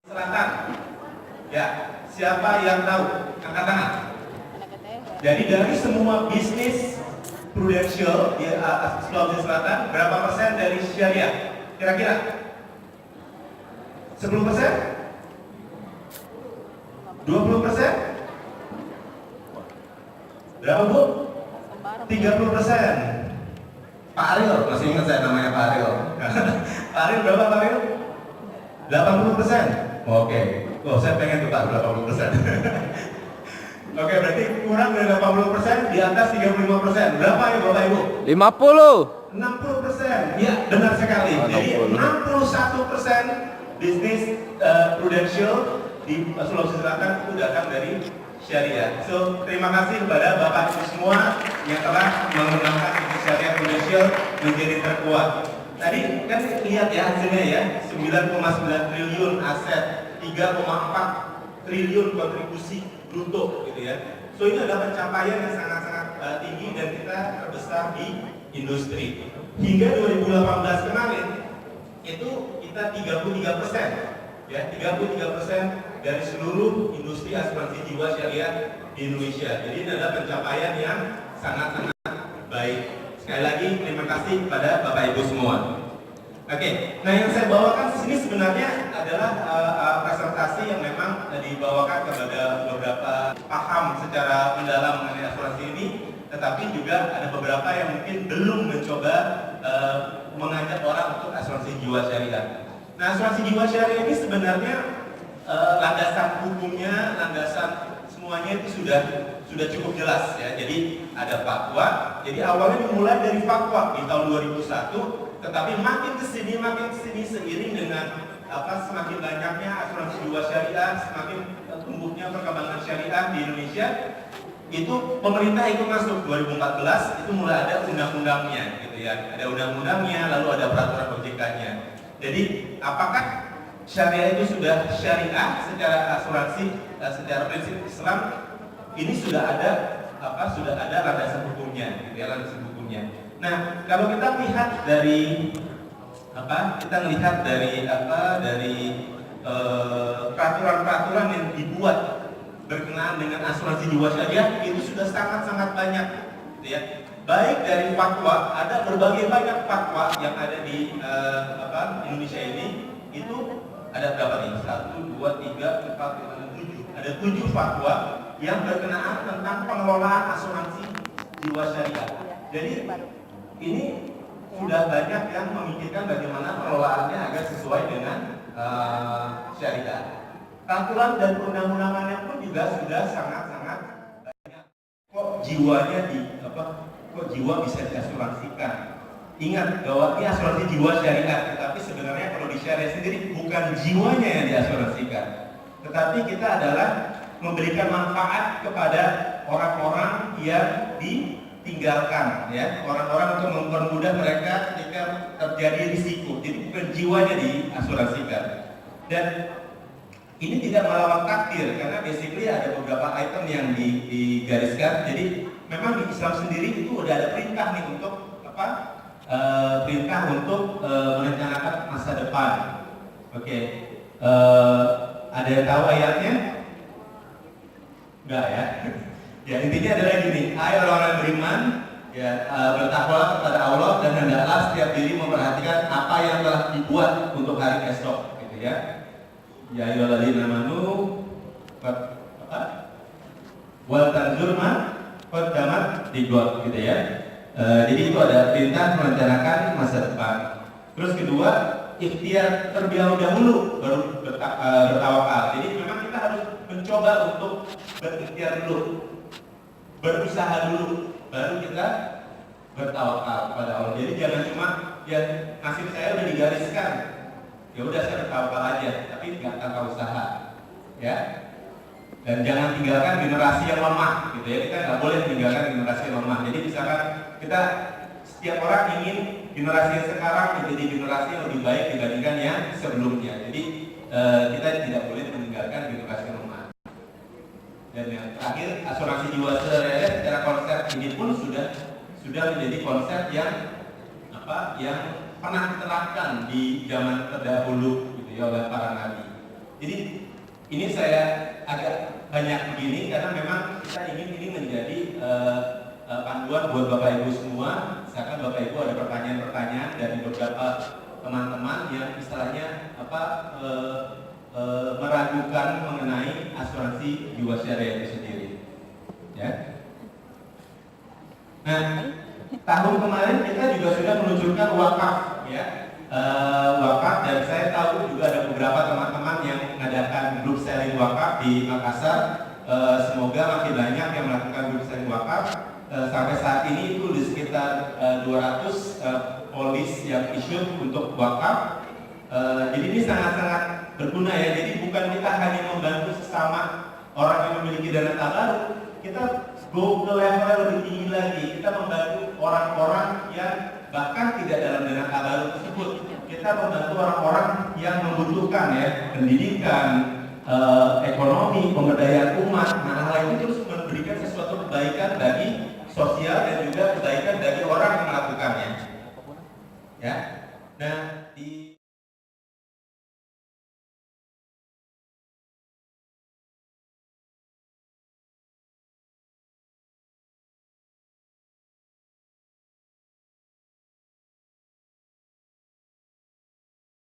Selatan. Ya, siapa yang tahu? Angkat tangan. Jadi dari semua bisnis prudential di Sulawesi Selatan, berapa persen dari syariah? Kira-kira? 10%? 20%? Berapa, Bu? 30%. Pak Ariel, masih ingat saya namanya Pak Ariel. Pak Ariel berapa, Pak Ariel? 80%. Oke. Oh, saya pengen tuh Pak 80%. Oke, berarti kurang dari 80%, di atas 35%. Berapa ya Bapak Ibu? 50. 60%. Ya, benar sekali. Jadi 61% bisnis prudential di Sulawesi Selatan itu datang dari syariah. So, terima kasih kepada Bapak Ibu semua yang telah mengembangkan bisnis syariah prudential menjadi terkuat. Tadi kan lihat ya hasilnya ya, 9,9 triliun aset, 3,4 triliun kontribusi bruto gitu ya. So ini adalah pencapaian yang sangat-sangat tinggi dan kita terbesar di industri. Hingga 2018 kemarin itu kita 33%, ya 33% dari seluruh industri asuransi jiwa syariah di Indonesia. Jadi ini adalah pencapaian yang sangat-sangat baik. Sekali lagi terima kasih kepada Bapak Ibu semua. Oke, nah yang saya bawakan sini sebenarnya adalah presentasi yang memang dibawakan kepada beberapa paham secara mendalam mengenai asuransi ini, tetapi juga ada beberapa yang mungkin belum mencoba mengajak orang untuk asuransi jiwa syariah. Nah, asuransi jiwa syariah ini sebenarnya landasan hukumnya, landasan semuanya itu sudah cukup jelas ya. Jadi ada fatwa. Jadi awalnya dimulai dari fatwa di tahun 2001. Tetapi makin kesini seiring dengan semakin banyaknya asuransi jiwa syariah, semakin tumbuhnya perkembangan syariah di Indonesia, itu pemerintah ikut masuk 2014 itu mulai ada undang-undangnya, gitu ya. Ada undang-undangnya, lalu ada peraturan OJK-nya. Jadi apakah syariah itu sudah syariah secara asuransi, secara prinsip Islam? Ini sudah ada landasan hukumnya, gitu ya, landasan hukumnya. Nah, kalau kita lihat dari peraturan-peraturan yang dibuat berkenaan dengan asuransi jiwa syariah itu sudah sangat-sangat banyak, gitu ya. Baik dari fatwa, ada berbagai banyak fatwa yang ada di Indonesia ini. Itu ada berapa nih? 1, 2, 3, 4, 5, 7. Ada 7 fatwa yang berkenaan tentang pengelolaan asuransi jiwa syariah. Jadi ini sudah banyak yang memikirkan bagaimana pengelolaannya agar sesuai dengan syariah. Peraturan dan perundang-undangannya pun juga sudah sangat-sangat banyak. Kok jiwa bisa diasuransikan? Ingat bahwa ini asuransi jiwa syariah, tetapi sebenarnya kalau di syariah sendiri bukan jiwanya yang diasuransikan, tetapi kita adalah memberikan manfaat kepada orang-orang yang ditinggalkan, ya, orang-orang untuk mempermudah mereka ketika terjadi risiko. Jadi bukan jiwanya diasuransikan. Dan ini tidak melawan takdir karena basically ada beberapa item yang digariskan. Jadi memang di Islam sendiri itu udah ada perintah nih untuk perintah untuk merencanakan masa depan. Oke. Ada yang tahu ayatnya? Enggak ya? Ya intinya adalah gini, hai orang-orang beriman, ya bertakwalah kepada Allah dan hendaklah setiap diri memperhatikan apa yang telah dibuat untuk hari esok, gitu ya. Ya ayyuhalladzina amanu wal tanzur ma qaddamat lighad, gitu ya. Jadi itu ada perintah merencanakan masa depan. Terus kedua, ikhtiar terlebih dahulu baru bertawakal. Jadi memang kita harus mencoba untuk berikhtiar dulu, berusaha dulu, baru kita bertawakal kepada Allah. Jadi jangan cuma ya nasib saya udah digariskan, ya udah saya bertawakal aja, tapi nggak tanpa usaha, ya. Dan jangan tinggalkan generasi yang lemah, gitu ya. Kita nggak boleh tinggalkan generasi yang lemah. Jadi misalkan kita setiap orang ingin generasi yang sekarang menjadi generasi yang lebih baik dibandingkan yang sebelumnya. Jadi kita tidak boleh meninggalkan generasi yang lemah. Dan yang terakhir, asuransi jiwa syariah secara konsep ini pun sudah menjadi konsep yang pernah diterapkan di zaman terdahulu, gitu ya, oleh para nabi. Jadi ini saya agak banyak begini karena memang kita ingin ini menjadi panduan buat Bapak Ibu semua. Misalkan Bapak Ibu ada pertanyaan-pertanyaan dari beberapa teman-teman yang istilahnya meragukan mengenai asuransi jiwa syariah itu sendiri. Ya. Nah, tahun kemarin kita juga sudah meluncurkan wakaf, ya. Wakaf, dan saya tahu juga ada beberapa teman-teman yang mengadakan grup selling wakaf di Makassar. Semoga makin banyak yang melakukan grup selling wakaf. Sampai saat ini itu di sekitar 200 polis yang issued untuk wakaf. Jadi ini sangat-sangat berguna ya. Jadi bukan kita hanya membantu sesama orang yang memiliki dana tabaruk, kita go ke level yang lebih tinggi lagi. Kita membantu orang-orang yang bahkan tidak dalam dana tabaruk tersebut. Kita membantu orang-orang yang membutuhkan ya, pendidikan, ekonomi, pemberdayaan umat. Nah,